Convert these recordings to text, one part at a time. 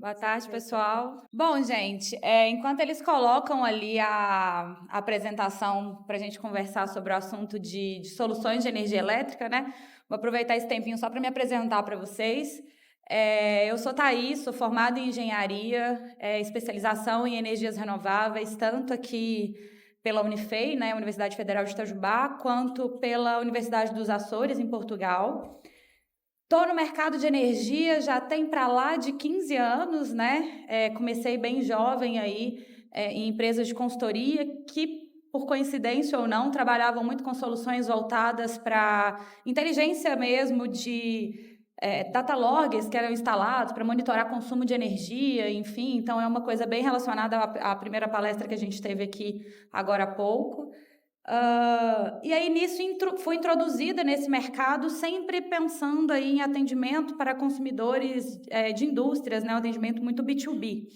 Boa tarde, pessoal. Bom, gente, enquanto eles colocam ali a apresentação para a gente conversar sobre o assunto de soluções de energia elétrica, né? Vou aproveitar esse tempinho só para me apresentar para vocês. Eu sou Thaís, sou formada em engenharia, especialização em energias renováveis, tanto aqui pela Unifei, né, Universidade Federal de Itajubá, quanto pela Universidade dos Açores, em Portugal. Estou no mercado de energia já tem para lá de 15 anos, né? Comecei bem jovem aí em empresas de consultoria que, por coincidência ou não, trabalhavam muito com soluções voltadas para inteligência mesmo de data loggers que eram instalados para monitorar consumo de energia, enfim. Então, é uma coisa bem relacionada à primeira palestra que a gente teve aqui agora há pouco. E aí, nisso, fui introduzida nesse mercado, sempre pensando aí em atendimento para consumidores de indústrias, né, um atendimento muito B2B.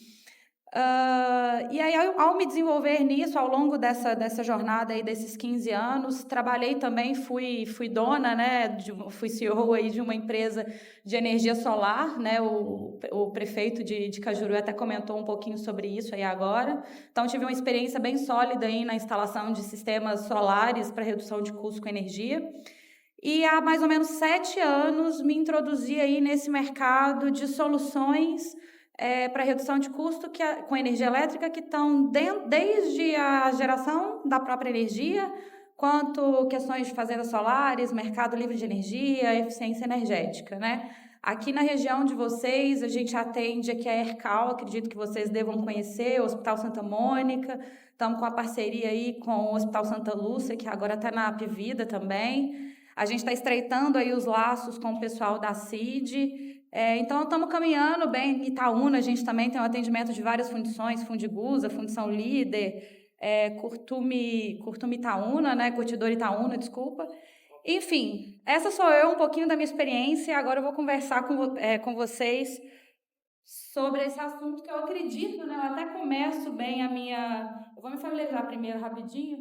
E aí, ao me desenvolver nisso, ao longo dessa jornada aí, desses 15 anos, trabalhei também, fui dona, né, fui CEO aí de uma empresa de energia solar, né, o prefeito de Cajuru até comentou um pouquinho sobre isso aí agora. Então, tive uma experiência bem sólida aí na instalação de sistemas solares para redução de custo com energia. E há mais ou menos 7 anos me introduzi aí nesse mercado de soluções para redução de custo com energia elétrica que estão desde a geração da própria energia, quanto questões de fazendas solares, mercado livre de energia, eficiência energética, né? Aqui na região de vocês, a gente atende aqui a ERCAL, acredito que vocês devam conhecer, o Hospital Santa Mônica, estamos com a parceria aí com o Hospital Santa Lúcia, que agora está na Apvida também. A gente está estreitando aí os laços com o pessoal da CID. Então, estamos caminhando bem. Itaúna, a gente também tem um atendimento de várias fundições, Fundigusa, Fundição Líder, Curtume Itaúna, né? Curtidor Itaúna, desculpa. Enfim, essa sou eu, um pouquinho da minha experiência. Agora eu vou conversar com vocês sobre esse assunto que eu acredito, né? Eu até começo bem a minha... Eu vou me familiarizar primeiro rapidinho.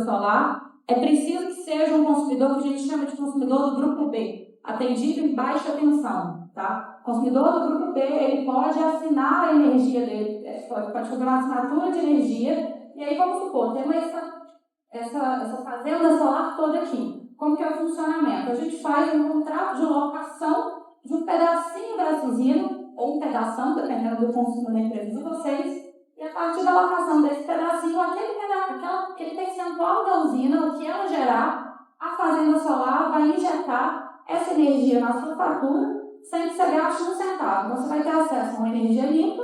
Solar, é preciso que seja um consumidor que a gente chama de consumidor do grupo B, atendido em baixa tensão, tá? O consumidor do grupo B, ele pode assinar a energia dele, pode fazer uma assinatura de energia, e aí vamos supor, temos essa fazenda solar toda aqui. Como que é o funcionamento? A gente faz um contrato de locação de um pedacinho dessa usina, ou um pedação, dependendo do consumo da empresa de vocês, e a partir da locação desse pedacinho, aquele percentual da usina, o que ela gerar, a fazenda solar vai injetar essa energia na sua fatura sem que você gaste um centavo. Você vai ter acesso a uma energia limpa,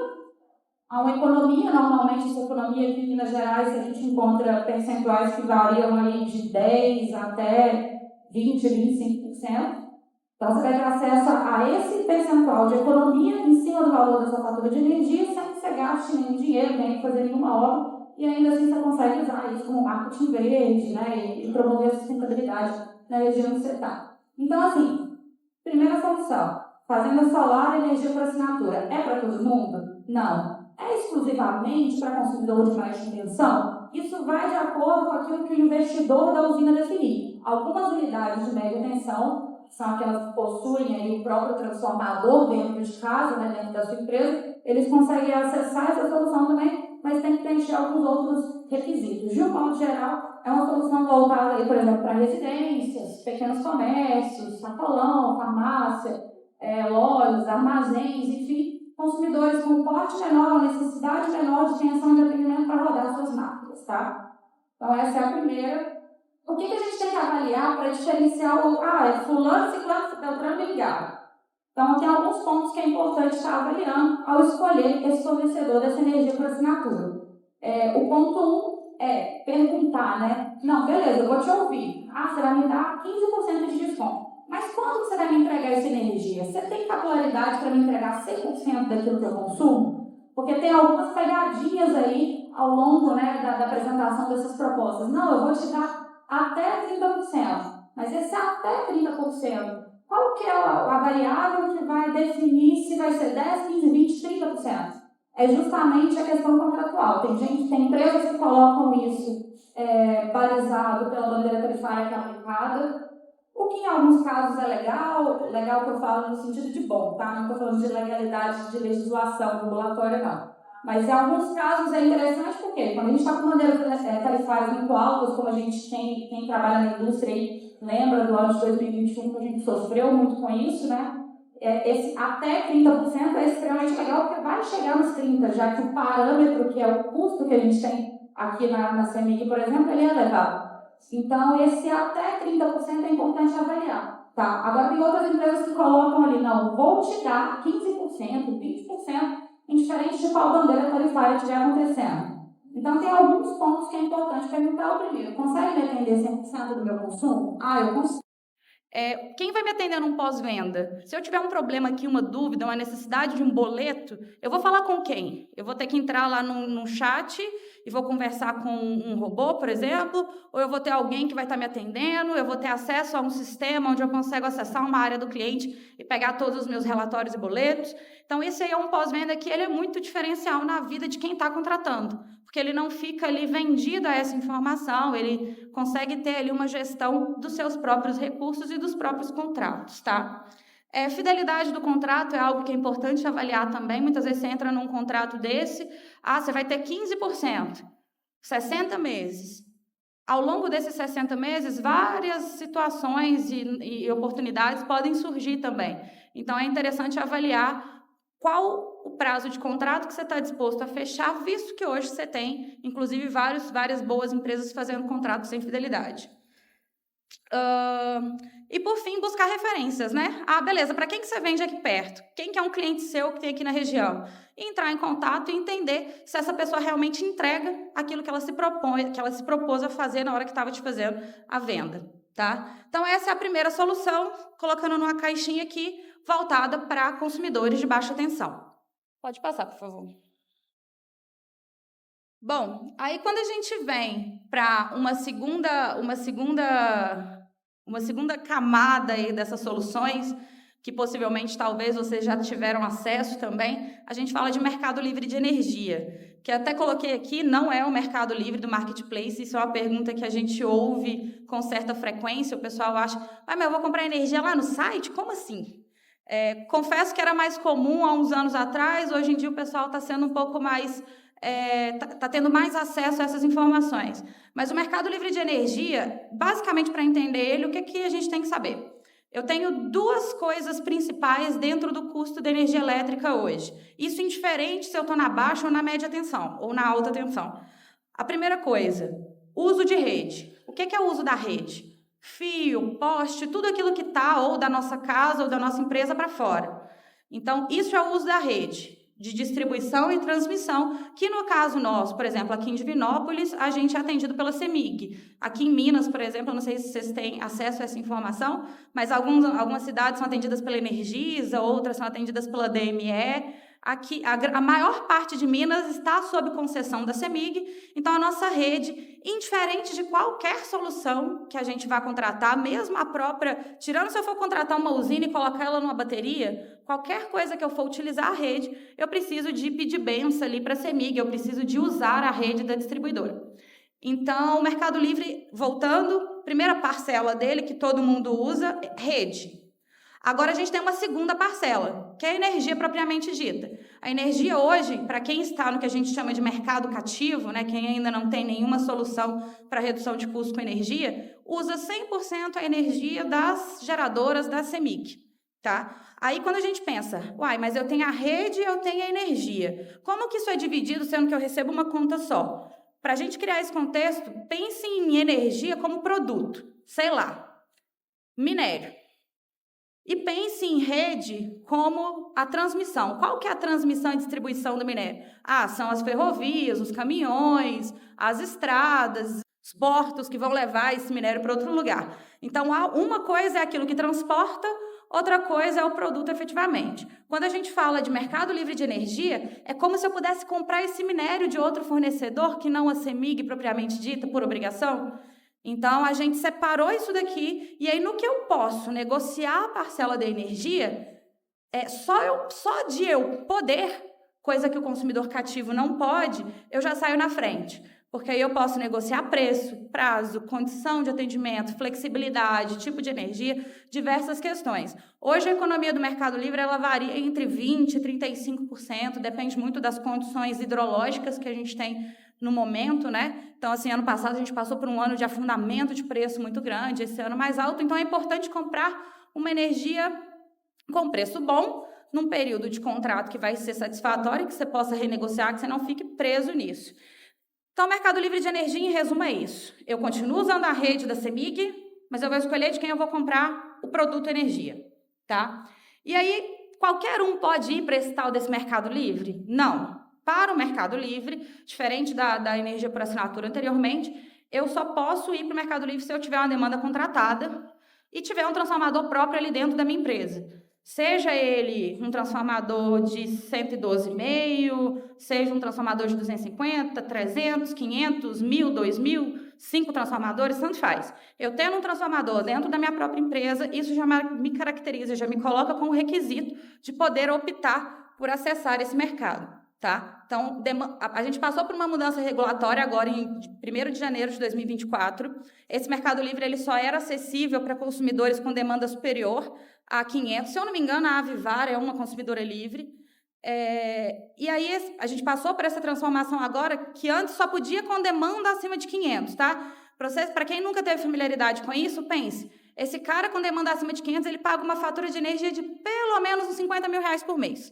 a uma economia. Normalmente essa economia aqui em Minas Gerais a gente encontra percentuais que variam ali de 10% até 20%, 25%. Então, você vai ter acesso a esse percentual de economia em cima do valor da sua fatura de energia, sem que você gaste nenhum dinheiro, nem fazer nenhuma obra, e ainda assim você consegue usar isso como marketing verde, né, e promover a sustentabilidade na região que você está. Então, assim, primeira solução, fazenda solar, energia por assinatura. É para todo mundo? Não. É exclusivamente para consumidor de baixa tensão? Isso vai de acordo com aquilo que o investidor da usina definir. Algumas unidades de média tensão são aquelas que possuem aí o próprio transformador dentro de casa, né, dentro da sua empresa, eles conseguem acessar essa solução também, mas tem que preencher alguns outros requisitos. De um modo geral, é uma solução voltada, aí, por exemplo, para residências, pequenos comércios, sacolão, farmácia, lojas, armazéns, enfim, consumidores com porte menor ou necessidade menor de tensão de atendimento para rodar suas máquinas, tá? Então, essa é a primeira. O que a gente tem que avaliar para diferenciar é fulano, ciclano, beltrano e ligado? Então, tem alguns pontos que é importante estar avaliando ao escolher esse fornecedor dessa energia por assinatura. O ponto 1 é perguntar, né? Não, beleza, eu vou te ouvir. Você vai me dar 15% de desconto. Mas quando você vai me entregar essa energia? Você tem capilaridade para me entregar 100% daquilo que eu consumo? Porque tem algumas pegadinhas aí ao longo, né, da apresentação dessas propostas. Não, eu vou te dar até 30%. Mas esse até 30%, qual que é a variável que vai definir se vai ser 10, 15, 20, 30%? É justamente a questão contratual. Tem empresas que colocam isso balizado pela bandeira tarifária que é aplicada. O que em alguns casos é legal que eu falo no sentido de bom, tá? Não estou falando de legalidade de legislação regulatória, não. Mas em alguns casos é interessante porque quando a gente está com bandeiras tarifárias muito altas, como a gente, quem trabalha na indústria aí, lembra do ano de 2021 que a gente sofreu muito com isso, né? Esse até 30% é extremamente legal porque vai chegar nos 30%, já que o parâmetro, que é o custo que a gente tem aqui na CMI, por exemplo, ele é elevado. Então, esse até 30% é importante avaliar. Tá? Agora, tem outras empresas que colocam ali, não, vou te dar 15%, 20%, indiferente de qual bandeira tarifária estiver acontecendo. Então, tem alguns pontos que é importante perguntar. O primeiro, consegue me atender 100% do meu consumo? Eu consigo. Quem vai me atender num pós-venda? Se eu tiver um problema aqui, uma dúvida, uma necessidade de um boleto, eu vou falar com quem? Eu vou ter que entrar lá num chat e vou conversar com um robô, por exemplo, ou eu vou ter alguém que vai estar me atendendo, eu vou ter acesso a um sistema onde eu consigo acessar uma área do cliente e pegar todos os meus relatórios e boletos. Então, esse aí é um pós-venda que ele é muito diferencial na vida de quem está contratando, porque ele não fica ali vendido a essa informação, ele consegue ter ali uma gestão dos seus próprios recursos e dos próprios contratos, tá? Fidelidade do contrato é algo que é importante avaliar também. Muitas vezes você entra num contrato desse, você vai ter 15%, 60 meses. Ao longo desses 60 meses, várias situações e oportunidades podem surgir também. Então, é interessante avaliar qual o prazo de contrato que você está disposto a fechar, visto que hoje você tem, inclusive, várias boas empresas fazendo contratos sem fidelidade. E, por fim, buscar referências, né? Beleza, para quem que você vende aqui perto? Quem que é um cliente seu que tem aqui na região? E entrar em contato e entender se essa pessoa realmente entrega aquilo que ela se propôs a fazer na hora que estava te fazendo a venda, tá? Então, essa é a primeira solução, colocando numa caixinha aqui, voltada para consumidores de baixa tensão. Pode passar, por favor. Bom, aí quando a gente vem para uma segunda camada aí dessas soluções, que possivelmente talvez vocês já tiveram acesso também, a gente fala de mercado livre de energia, que até coloquei aqui, não é o mercado livre do marketplace, isso é uma pergunta que a gente ouve com certa frequência, o pessoal acha, mas eu vou comprar energia lá no site? Como assim? Confesso que era mais comum há uns anos atrás, hoje em dia o pessoal está sendo um pouco mais... Está tendo mais acesso a essas informações. Mas o mercado livre de energia, basicamente para entender ele, o que a gente tem que saber? Eu tenho duas coisas principais dentro do custo da energia elétrica hoje. Isso indiferente se eu estou na baixa ou na média tensão, ou na alta tensão. A primeira coisa, uso de rede. O que é o uso da rede? Fio, poste, tudo aquilo que está ou da nossa casa ou da nossa empresa para fora. Então, isso é o uso da rede, de distribuição e transmissão, que no caso nosso, por exemplo, aqui em Divinópolis, a gente é atendido pela CEMIG. Aqui em Minas, por exemplo, eu não sei se vocês têm acesso a essa informação, mas algumas cidades são atendidas pela Energisa, outras são atendidas pela DME. Aqui, a maior parte de Minas está sob concessão da CEMIG, então a nossa rede, indiferente de qualquer solução que a gente vá contratar, mesmo a própria, tirando se eu for contratar uma usina e colocar ela numa bateria, qualquer coisa que eu for utilizar a rede, eu preciso de pedir benção ali para a CEMIG, eu preciso de usar a rede da distribuidora. Então, o Mercado Livre, voltando, primeira parcela dele, que todo mundo usa, rede. Agora, a gente tem uma segunda parcela, que é a energia propriamente dita. A energia hoje, para quem está no que a gente chama de mercado cativo, né, quem ainda não tem nenhuma solução para redução de custo com energia, usa 100% a energia das geradoras da CEMIG. Tá? Aí, quando a gente pensa, mas eu tenho a rede e eu tenho a energia. Como que isso é dividido, sendo que eu recebo uma conta só? Para a gente criar esse contexto, pense em energia como produto. Sei lá, minério. E pense em rede como a transmissão. Qual que é a transmissão e distribuição do minério? São as ferrovias, os caminhões, as estradas, os portos que vão levar esse minério para outro lugar. Então, uma coisa é aquilo que transporta, outra coisa é o produto efetivamente. Quando a gente fala de mercado livre de energia, é como se eu pudesse comprar esse minério de outro fornecedor, que não a CEMIG propriamente dita, por obrigação. Então, a gente separou isso daqui, e aí no que eu posso negociar a parcela da energia, só de eu poder, coisa que o consumidor cativo não pode, eu já saio na frente. porque aí eu posso negociar preço, prazo, condição de atendimento, flexibilidade, tipo de energia, diversas questões. Hoje, a economia do Mercado Livre ela varia entre 20% e 35%, depende muito das condições hidrológicas que a gente tem no momento, né? Então, assim, ano passado a gente passou por um ano de afundamento de preço muito grande, esse ano mais alto, então é importante comprar uma energia com preço bom, num período de contrato que vai ser satisfatório, que você possa renegociar, que você não fique preso nisso. Então, o Mercado Livre de Energia, em resumo, é isso. Eu continuo usando a rede da CEMIG, mas eu vou escolher de quem eu vou comprar o produto energia, tá? E aí, qualquer um pode ir para esse tal desse Mercado Livre? Não. Para o Mercado Livre, diferente da energia por assinatura anteriormente, eu só posso ir para o Mercado Livre se eu tiver uma demanda contratada e tiver um transformador próprio ali dentro da minha empresa. Seja ele um transformador de 112,5, seja um transformador de 250, 300, 500, 1.000, 2.000, 5 transformadores, tanto faz. Eu tendo um transformador dentro da minha própria empresa, isso já me caracteriza, já me coloca como requisito de poder optar por acessar esse mercado. Tá? Então, a gente passou por uma mudança regulatória agora em 1º de janeiro de 2024. Esse Mercado Livre ele só era acessível para consumidores com demanda superior a 500. Se eu não me engano, a Avivar é uma consumidora livre. E aí, a gente passou por essa transformação agora, que antes só podia com demanda acima de 500, tá? Para quem nunca teve familiaridade com isso, pense. Esse cara com demanda acima de 500, ele paga uma fatura de energia de pelo menos uns 50 mil reais por mês.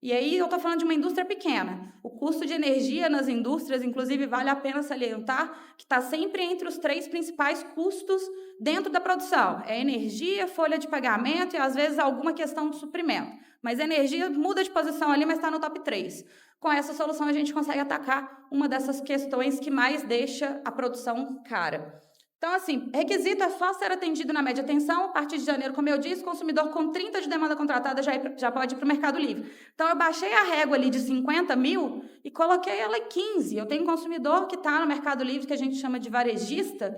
E aí eu estou falando de uma indústria pequena. O custo de energia nas indústrias, inclusive, vale a pena salientar que está sempre entre os 3 principais custos dentro da produção. É energia, folha de pagamento e, às vezes, alguma questão de suprimento. Mas a energia muda de posição ali, mas está no top 3. Com essa solução, a gente consegue atacar uma dessas questões que mais deixa a produção cara. Então, assim, requisito é só ser atendido na média atenção. A partir de janeiro, como eu disse, consumidor com 30 de demanda contratada já pode ir para o Mercado Livre. Então, eu baixei a régua ali de 50 mil e coloquei ela em 15. Eu tenho um consumidor que está no Mercado Livre, que a gente chama de varejista,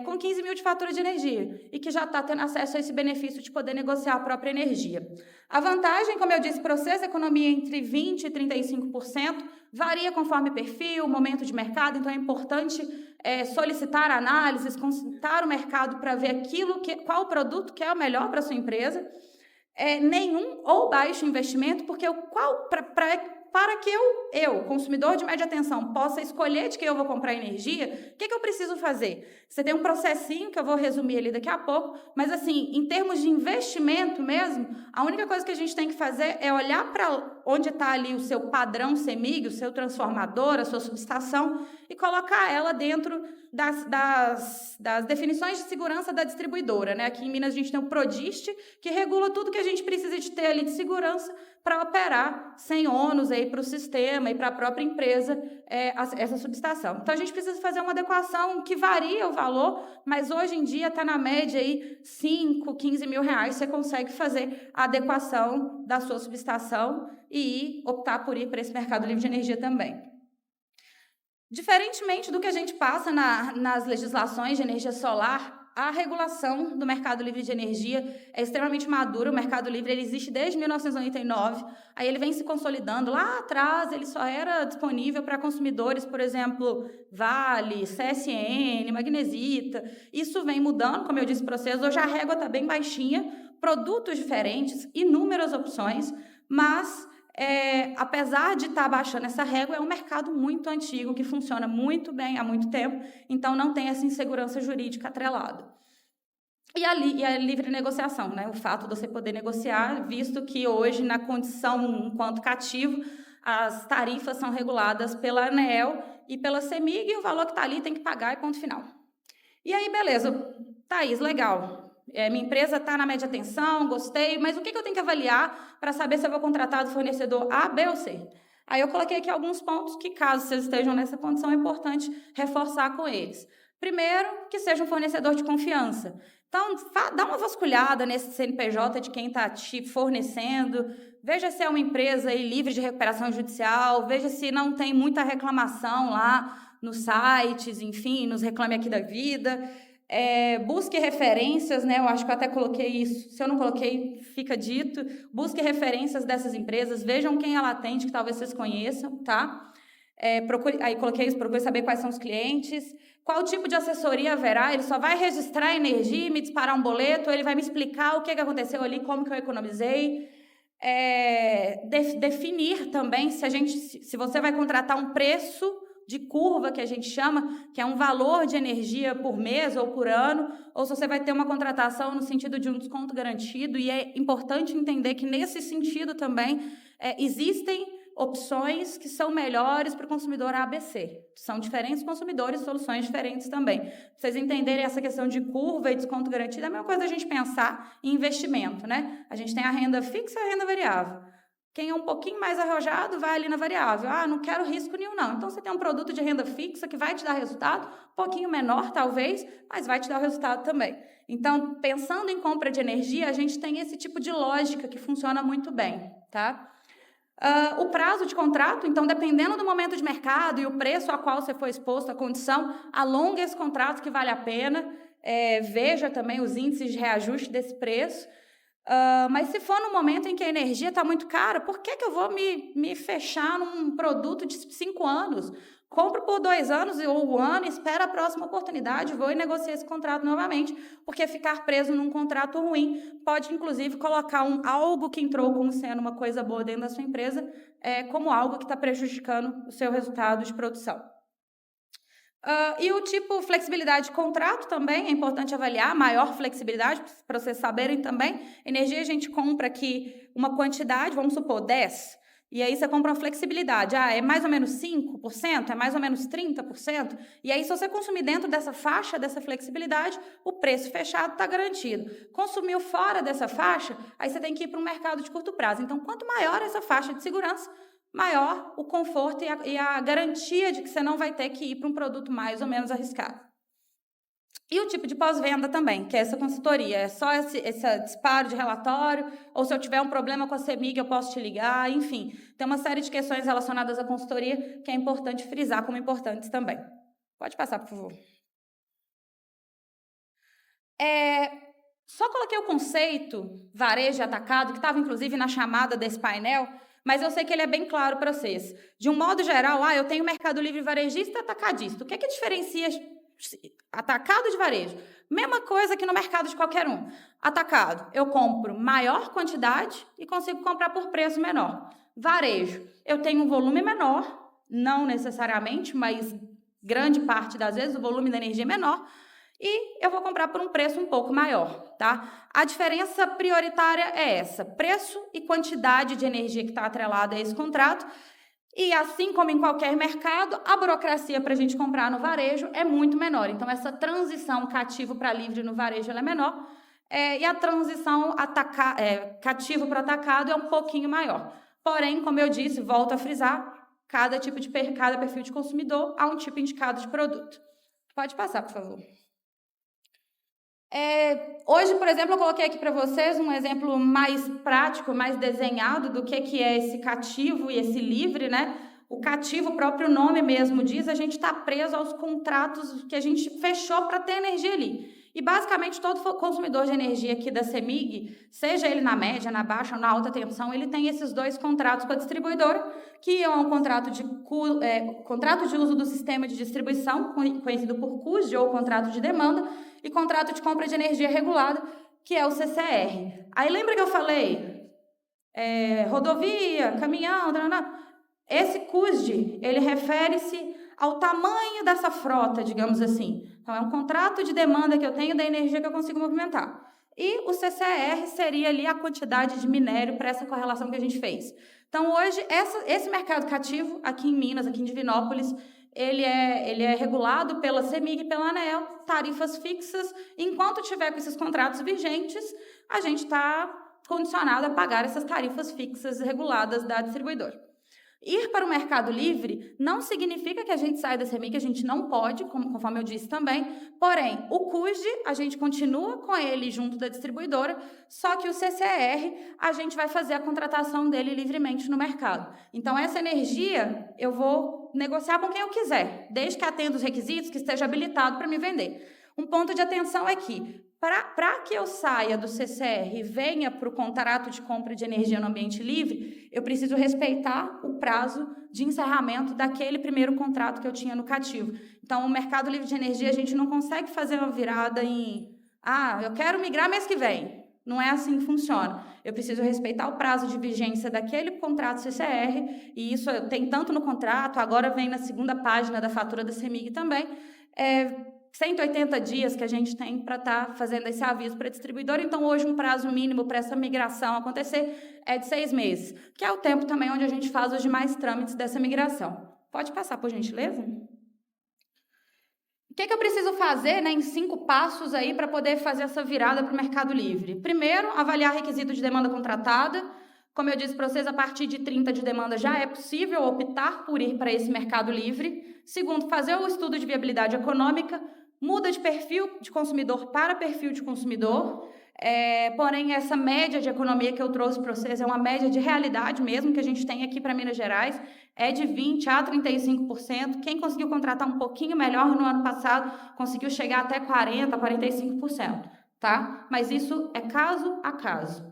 com 15 mil de fatura de energia e que já está tendo acesso a esse benefício de poder negociar a própria energia. A vantagem, como eu disse para vocês, economia entre 20% e 35%, varia conforme perfil, momento de mercado, então é importante solicitar análises, consultar o mercado para ver qual produto que é o melhor para a sua empresa, nenhum ou baixo investimento, porque para que eu, consumidor de média tensão, possa escolher de quem eu vou comprar energia, o que eu preciso fazer? Você tem um processinho que eu vou resumir ali daqui a pouco, mas assim, em termos de investimento mesmo, a única coisa que a gente tem que fazer é olhar para onde está ali o seu padrão CEMIG, o seu transformador, a sua subestação, e colocar ela dentro das definições de segurança da distribuidora, né? Aqui em Minas a gente tem o Prodiste, que regula tudo que a gente precisa de ter ali de segurança para operar sem ônus para o sistema e para a própria empresa essa subestação. Então, a gente precisa fazer uma adequação que varia o valor, mas hoje em dia está na média aí 5, 15 mil reais, você consegue fazer a adequação da sua subestação e optar por ir para esse Mercado Livre de Energia também. Diferentemente do que a gente passa nas legislações de energia solar, a regulação do Mercado Livre de Energia é extremamente madura. O Mercado Livre ele existe desde 1999, aí ele vem se consolidando. Lá atrás, ele só era disponível para consumidores, por exemplo, Vale, CSN, Magnesita. Isso vem mudando, como eu disse para vocês. Hoje a régua está bem baixinha, produtos diferentes, inúmeras opções, mas apesar de estar baixando essa régua, é um mercado muito antigo, que funciona muito bem há muito tempo, então não tem essa insegurança jurídica atrelada. E a livre negociação, né? O fato de você poder negociar, visto que hoje, na condição enquanto cativo, as tarifas são reguladas pela ANEEL e pela CEMIG, e o valor que está ali tem que pagar e ponto final. E aí, beleza, Thaís, legal. Minha empresa está na média tensão, gostei, mas o que eu tenho que avaliar para saber se eu vou contratar do fornecedor A, B ou C? Aí eu coloquei aqui alguns pontos que, caso vocês estejam nessa condição, é importante reforçar com eles. Primeiro, que seja um fornecedor de confiança. Então, dá uma vasculhada nesse CNPJ de quem está te fornecendo, veja se é uma empresa aí livre de recuperação judicial, veja se não tem muita reclamação lá nos sites, enfim, nos Reclame Aqui da Vida. Busque referências, né? Eu acho que eu até coloquei isso. Se eu não coloquei, fica dito. Busque referências dessas empresas, vejam quem ela atende, que talvez vocês conheçam, tá? Aí coloquei isso, procure saber quais são os clientes, qual tipo de assessoria haverá, ele só vai registrar a energia e me disparar um boleto, ele vai me explicar o que aconteceu ali, como que eu economizei. Definir também se você vai contratar um preço de curva, que a gente chama, que é um valor de energia por mês ou por ano, ou se você vai ter uma contratação no sentido de um desconto garantido, e é importante entender que nesse sentido também existem opções que são melhores para o consumidor ABC. São diferentes consumidores, soluções diferentes também. Pra vocês entenderem essa questão de curva e desconto garantido, é a mesma coisa a gente pensar em investimento, né? A gente tem a renda fixa e a renda variável. Quem é um pouquinho mais arrojado vai ali na variável. Não quero risco nenhum, não. Então, você tem um produto de renda fixa que vai te dar resultado, um pouquinho menor, talvez, mas vai te dar o resultado também. Então, pensando em compra de energia, a gente tem esse tipo de lógica que funciona muito bem, tá? O prazo de contrato, então, dependendo do momento de mercado e o preço a qual você foi exposto, a condição, alonga esse contrato que vale a pena. Veja também os índices de reajuste desse preço. Mas se for no momento em que a energia está muito cara, por que eu vou me fechar num produto de 5 anos? Compro por 2 anos ou 1 ano, espero a próxima oportunidade, vou e negocio esse contrato novamente, porque ficar preso num contrato ruim pode, inclusive, colocar algo que entrou como sendo uma coisa boa dentro da sua empresa, como algo que está prejudicando o seu resultado de produção. E o tipo flexibilidade de contrato também é importante avaliar, maior flexibilidade, para vocês saberem também. Energia a gente compra aqui uma quantidade, vamos supor, 10, e aí você compra uma flexibilidade. É mais ou menos 5%, é mais ou menos 30%, e aí se você consumir dentro dessa faixa, dessa flexibilidade, o preço fechado está garantido. Consumiu fora dessa faixa, aí você tem que ir para um mercado de curto prazo. Então, quanto maior essa faixa de segurança, maior o conforto e a garantia de que você não vai ter que ir para um produto mais ou menos arriscado. E o tipo de pós-venda também, que é essa consultoria. É só esse disparo de relatório, ou se eu tiver um problema com a CEMIG, eu posso te ligar, enfim. Tem uma série de questões relacionadas à consultoria que é importante frisar como importantes também. Pode passar, por favor. Só coloquei o conceito varejo e atacado, que estava, inclusive, na chamada desse painel, mas eu sei que ele é bem claro para vocês. De um modo geral, eu tenho Mercado Livre varejista e atacadista. O que diferencia atacado de varejo? Mesma coisa que no mercado de qualquer um. Atacado, eu compro maior quantidade e consigo comprar por preço menor. Varejo, eu tenho um volume menor, não necessariamente, mas grande parte das vezes o volume da energia é menor, e eu vou comprar por um preço um pouco maior, tá? A diferença prioritária é essa, preço e quantidade de energia que está atrelada a esse contrato, e assim como em qualquer mercado, a burocracia para a gente comprar no varejo é muito menor. Então, essa transição cativo para livre no varejo ela é menor, e a transição cativo para atacado é um pouquinho maior. Porém, como eu disse, volto a frisar, cada perfil de consumidor há um tipo indicado de produto. Pode passar, por favor. Hoje, por exemplo, eu coloquei aqui para vocês um exemplo mais prático, mais desenhado do que é esse cativo e esse livre, né? O cativo, o próprio nome mesmo diz, a gente está preso aos contratos que a gente fechou para ter energia ali. E, basicamente, todo consumidor de energia aqui da CEMIG, seja ele na média, na baixa ou na alta tensão, ele tem esses 2 contratos com a distribuidora, que é um contrato de uso do sistema de distribuição, conhecido por CUSD, ou contrato de demanda, e contrato de compra de energia regulada, que é o CCR. Aí, lembra que eu falei? Rodovia, caminhão, esse CUSD, ele refere-se ao tamanho dessa frota, digamos assim. Então, é um contrato de demanda que eu tenho da energia que eu consigo movimentar. E o CCR seria ali a quantidade de minério para essa correlação que a gente fez. Então, hoje, esse mercado cativo, aqui em Minas, aqui em Divinópolis, ele é regulado pela CEMIG e pela ANEEL, tarifas fixas. Enquanto tiver com esses contratos vigentes, a gente está condicionado a pagar essas tarifas fixas reguladas da distribuidora. Ir para o Mercado Livre não significa que a gente saia da CEMIG, a gente não pode, conforme eu disse também, porém, o CUSD, a gente continua com ele junto da distribuidora, só que o CCR, a gente vai fazer a contratação dele livremente no mercado. Então, essa energia, eu vou negociar com quem eu quiser, desde que atenda os requisitos, que esteja habilitado para me vender. Um ponto de atenção é que, Para que eu saia do CCR e venha para o contrato de compra de energia no ambiente livre, eu preciso respeitar o prazo de encerramento daquele primeiro contrato que eu tinha no cativo. Então, o mercado livre de energia, a gente não consegue fazer uma virada eu quero migrar mês que vem. Não é assim que funciona. Eu preciso respeitar o prazo de vigência daquele contrato CCR, e isso tem tanto no contrato, agora vem na segunda página da fatura da CEMIG também, 180 dias que a gente tem para estar fazendo esse aviso para a distribuidora. Então, hoje, um prazo mínimo para essa migração acontecer é de 6 meses, que é o tempo também onde a gente faz os demais trâmites dessa migração. Pode passar, por gentileza? O que eu preciso fazer, em 5 passos aí para poder fazer essa virada para o Mercado Livre? Primeiro, avaliar requisito de demanda contratada. Como eu disse para vocês, a partir de 30 de demanda já é possível optar por ir para esse Mercado Livre. Segundo, fazer o estudo de viabilidade econômica. Muda de perfil de consumidor para perfil de consumidor. Porém, essa média de economia que eu trouxe para vocês é uma média de realidade mesmo que a gente tem aqui para Minas Gerais. É de 20% a 35%. Quem conseguiu contratar um pouquinho melhor no ano passado conseguiu chegar até 40% a 45%. Tá? Mas isso é caso a caso.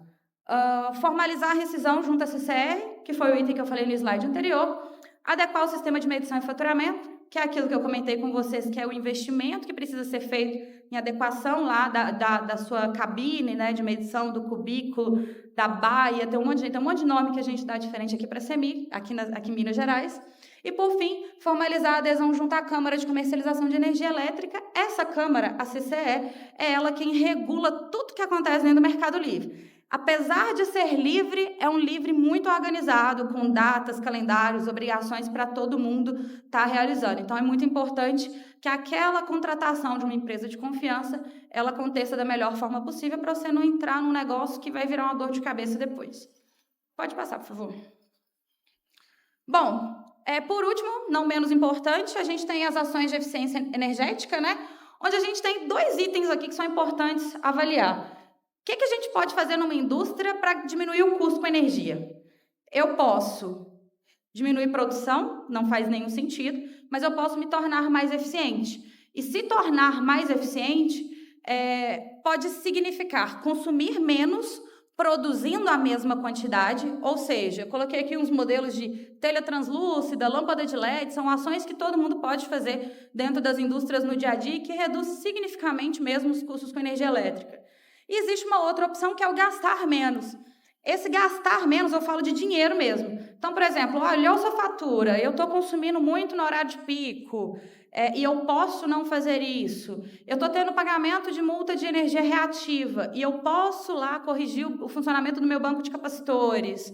Formalizar a rescisão junto à CCR, que foi o item que eu falei no slide anterior. Adequar o sistema de medição e faturamento, que é aquilo que eu comentei com vocês, que é o investimento que precisa ser feito em adequação lá da sua cabine, de medição do cubículo, da baia, tem um monte de nome que a gente dá diferente aqui para a CEMIG, aqui em Minas Gerais. E, por fim, formalizar a adesão junto à Câmara de Comercialização de Energia Elétrica. Essa Câmara, a CCE, é ela quem regula tudo que acontece dentro do Mercado Livre. Apesar de ser livre, é um livre muito organizado, com datas, calendários, obrigações para todo mundo estar realizando. Então, é muito importante que aquela contratação de uma empresa de confiança, ela aconteça da melhor forma possível para você não entrar num negócio que vai virar uma dor de cabeça depois. Pode passar, por favor. Bom, por último, não menos importante, a gente tem as ações de eficiência energética, onde a gente tem 2 itens aqui que são importantes avaliar. O que a gente pode fazer numa indústria para diminuir o custo com energia? Eu posso diminuir produção, não faz nenhum sentido, mas eu posso me tornar mais eficiente. E se tornar mais eficiente pode significar consumir menos, produzindo a mesma quantidade, ou seja, eu coloquei aqui uns modelos de telha translúcida, lâmpada de LED, são ações que todo mundo pode fazer dentro das indústrias no dia a dia e que reduz significativamente mesmo os custos com energia elétrica. E existe uma outra opção que é o gastar menos. Esse gastar menos, eu falo de dinheiro mesmo. Então, por exemplo, olhou sua fatura, eu estou consumindo muito no horário de pico, e eu posso não fazer isso. Eu estou tendo pagamento de multa de energia reativa, e eu posso lá corrigir o funcionamento do meu banco de capacitores.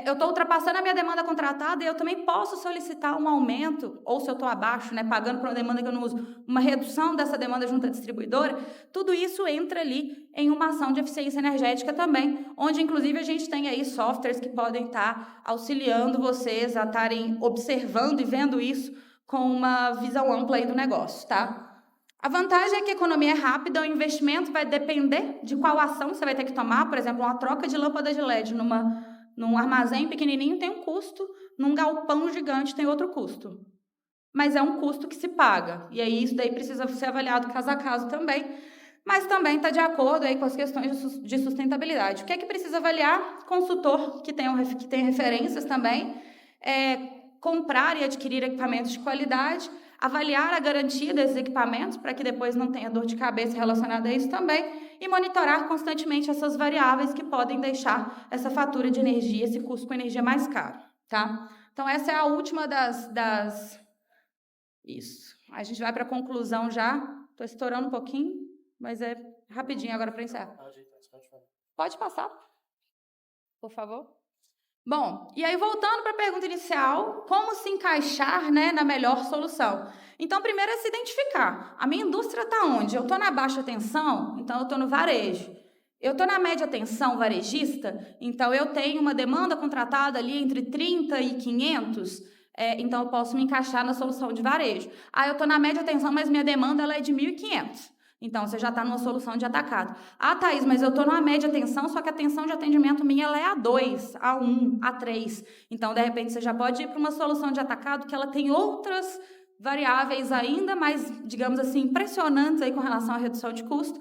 Eu estou ultrapassando a minha demanda contratada e eu também posso solicitar um aumento, ou se eu estou abaixo, pagando por uma demanda que eu não uso, uma redução dessa demanda junto à distribuidora. Tudo isso entra ali em uma ação de eficiência energética também, onde inclusive a gente tem aí softwares que podem estar auxiliando vocês a estarem observando e vendo isso com uma visão ampla aí do negócio, tá? A vantagem é que a economia é rápida, o investimento vai depender de qual ação você vai ter que tomar. Por exemplo, uma troca de lâmpada de LED num armazém pequenininho tem um custo, num galpão gigante tem outro custo. Mas é um custo que se paga, e aí isso daí precisa ser avaliado caso a caso também, mas também está de acordo aí com as questões de sustentabilidade. O que é que precisa avaliar? Consultor que tem referências também, comprar e adquirir equipamentos de qualidade, avaliar a garantia desses equipamentos para que depois não tenha dor de cabeça relacionada a isso também, e monitorar constantemente essas variáveis que podem deixar essa fatura de energia, esse custo com energia mais caro, tá? Então, essa é a última das... Isso. A gente vai para a conclusão já. Estou estourando um pouquinho, mas é rapidinho agora para encerrar. Pode passar, por favor. Bom, e aí voltando para a pergunta inicial, como se encaixar na melhor solução? Então, primeiro é se identificar. A minha indústria está onde? Eu estou na baixa tensão, então eu estou no varejo. Eu estou na média tensão varejista, então eu tenho uma demanda contratada ali entre 30 e 500, então eu posso me encaixar na solução de varejo. Eu estou na média tensão, mas minha demanda ela é de 1.500. Então, você já está numa solução de atacado. Thaís, mas eu estou numa média tensão, só que a tensão de atendimento minha ela é A2, A1, A3. Então, de repente, você já pode ir para uma solução de atacado que ela tem outras variáveis ainda mais, digamos assim, impressionantes aí com relação à redução de custo,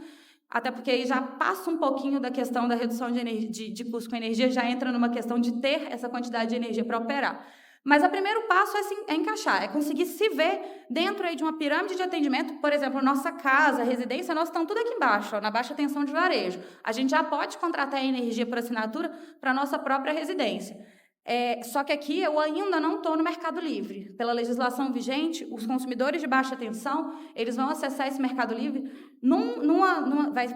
até porque aí já passa um pouquinho da questão da redução de custo com energia, já entra numa questão de ter essa quantidade de energia para operar. Mas o primeiro passo é encaixar, é conseguir se ver dentro aí de uma pirâmide de atendimento. Por exemplo, nossa casa, residência, nós estamos tudo aqui embaixo, ó, na baixa tensão de varejo. A gente já pode contratar energia por assinatura para a nossa própria residência. Só que aqui eu ainda não estou no Mercado Livre. Pela legislação vigente, os consumidores de baixa tensão, eles vão acessar esse Mercado Livre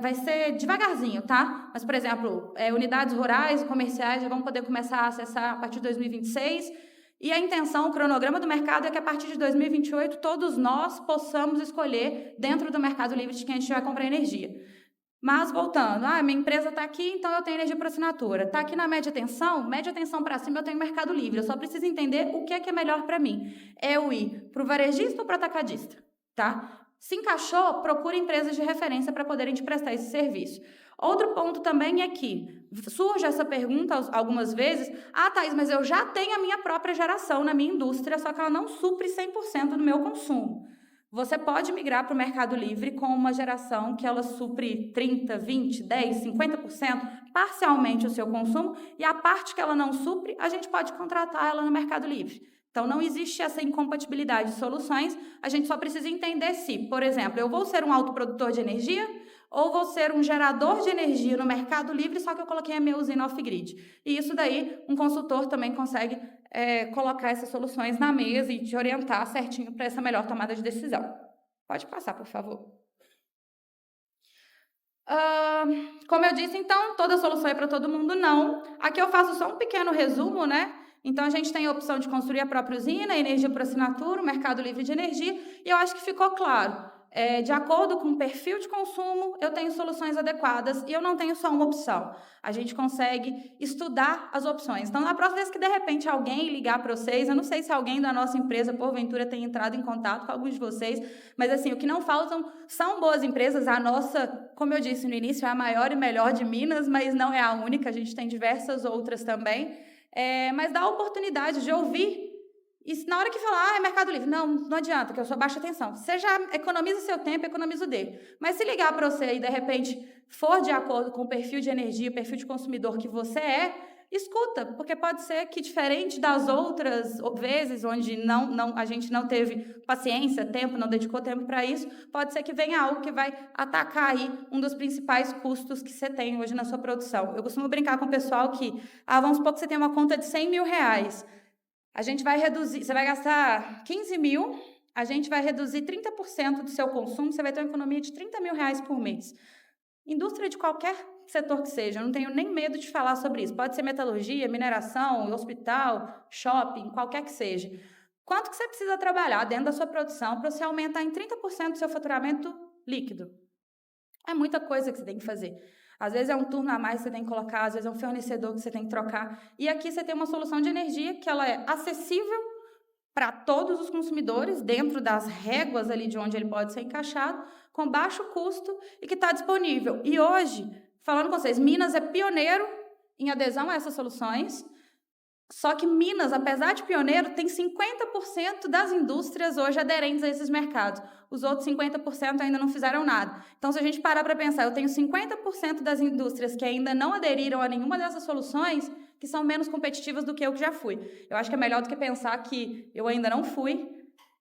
vai ser devagarzinho, tá? Mas, por exemplo, unidades rurais e comerciais já vão poder começar a acessar a partir de 2026. E a intenção, o cronograma do mercado é que a partir de 2028 todos nós possamos escolher dentro do Mercado Livre de quem a gente vai comprar energia. Mas, voltando, minha empresa está aqui, então eu tenho energia por assinatura. Está aqui na média tensão para cima eu tenho Mercado Livre. Eu só preciso entender o que é melhor para mim. É eu ir para o varejista ou para o atacadista, tá? Se encaixou, procure empresas de referência para poderem te prestar esse serviço. Outro ponto também é que surge essa pergunta algumas vezes, Thaís, mas eu já tenho a minha própria geração na minha indústria, só que ela não supre 100% do meu consumo. Você pode migrar para o Mercado Livre com uma geração que ela supre 30%, 20%, 10%, 50%, parcialmente o seu consumo, e a parte que ela não supre, a gente pode contratar ela no Mercado Livre. Então, não existe essa incompatibilidade de soluções, a gente só precisa entender se, por exemplo, eu vou ser um autoprodutor de energia ou vou ser um gerador de energia no Mercado Livre, só que eu coloquei a minha usina off-grid. E isso daí, um consultor também consegue colocar essas soluções na mesa e te orientar certinho para essa melhor tomada de decisão. Pode passar, por favor. Como eu disse, então, toda solução é para todo mundo? Não. Aqui eu faço só um pequeno resumo, né? Então, a gente tem a opção de construir a própria usina, energia por assinatura, o Mercado Livre de Energia, e eu acho que ficou claro. De acordo com o perfil de consumo, eu tenho soluções adequadas e eu não tenho só uma opção. A gente consegue estudar as opções. Então, na próxima vez que, de repente, alguém ligar para vocês, eu não sei se alguém da nossa empresa, porventura, tem entrado em contato com alguns de vocês, mas, assim, o que não faltam são boas empresas. A nossa, como eu disse no início, é a maior e melhor de Minas, mas não é a única, a gente tem diversas outras também. Mas dá a oportunidade de ouvir. E na hora que falar, é Mercado Livre, não adianta, que eu sou baixa tensão. Você já economiza seu tempo, economiza o dele. Mas se ligar para você e, de repente, for de acordo com o perfil de energia, o perfil de consumidor que você escuta, porque pode ser que, diferente das outras vezes onde a gente não teve paciência, tempo, não dedicou tempo para isso, pode ser que venha algo que vai atacar aí um dos principais custos que você tem hoje na sua produção. Eu costumo brincar com o pessoal que, vamos supor que você tem uma conta de R$100 mil. A gente vai reduzir, você vai gastar 15 mil, a gente vai reduzir 30% do seu consumo, você vai ter uma economia de R$30 mil por mês. Indústria de qualquer setor que seja, eu não tenho nem medo de falar sobre isso. Pode ser metalurgia, mineração, hospital, shopping, qualquer que seja. Quanto que você precisa trabalhar dentro da sua produção para você aumentar em 30% do seu faturamento líquido? É muita coisa que você tem que fazer. Às vezes é um turno a mais que você tem que colocar, às vezes é um fornecedor que você tem que trocar. E aqui você tem uma solução de energia que ela é acessível para todos os consumidores, dentro das réguas ali de onde ele pode ser encaixado, com baixo custo e que está disponível. E hoje, falando com vocês, Minas é pioneiro em adesão a essas soluções. Só que Minas, apesar de pioneiro, tem 50% das indústrias hoje aderentes a esses mercados. Os outros 50% ainda não fizeram nada. Então, se a gente parar para pensar, eu tenho 50% das indústrias que ainda não aderiram a nenhuma dessas soluções, que são menos competitivas do que eu que já fui. Eu acho que é melhor do que pensar que eu ainda não fui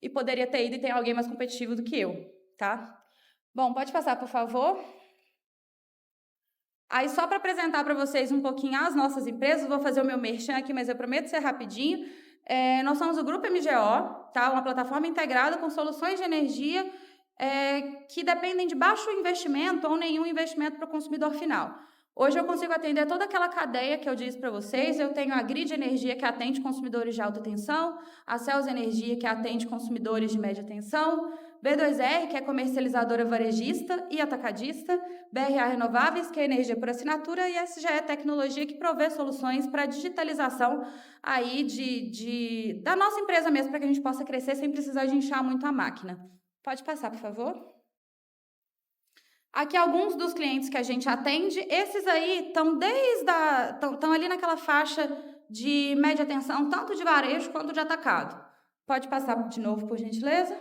e poderia ter ido e ter alguém mais competitivo do que eu, tá? Bom, pode passar, por favor. Aí, só para apresentar para vocês um pouquinho as nossas empresas, vou fazer o meu merchan aqui, mas eu prometo ser rapidinho. Nós somos o Grupo MGO, tá? Uma plataforma integrada com soluções de energia que dependem de baixo investimento ou nenhum investimento para o consumidor final. Hoje eu consigo atender toda aquela cadeia que eu disse para vocês. Eu tenho a Grid Energia, que atende consumidores de alta tensão, a Cels Energia, que atende consumidores de média tensão, B2R, que é comercializadora varejista e atacadista, BRA Renováveis, que é energia por assinatura, e SGE Tecnologia, que provê soluções para a digitalização aí da nossa empresa mesmo, para que a gente possa crescer sem precisar de inchar muito a máquina. Pode passar, por favor. Aqui alguns dos clientes que a gente atende, esses aí estão ali naquela faixa de média tensão, tanto de varejo quanto de atacado. Pode passar de novo, por gentileza.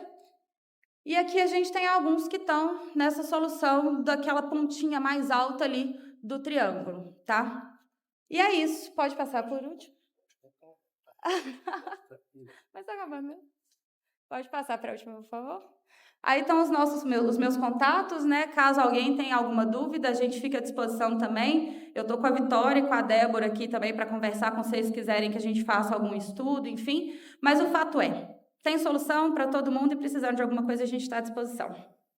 E aqui a gente tem alguns que estão nessa solução daquela pontinha mais alta ali do triângulo, tá? E é isso. Pode passar por último. Mas tá acabando mesmo. Pode passar para a última, por favor. Aí estão os meus contatos, né? Caso alguém tenha alguma dúvida, a gente fica à disposição também. Eu estou com a Vitória e com a Débora aqui também para conversar com vocês, se quiserem que a gente faça algum estudo, enfim. Mas o fato é, tem solução para todo mundo e precisando de alguma coisa, a gente está à disposição.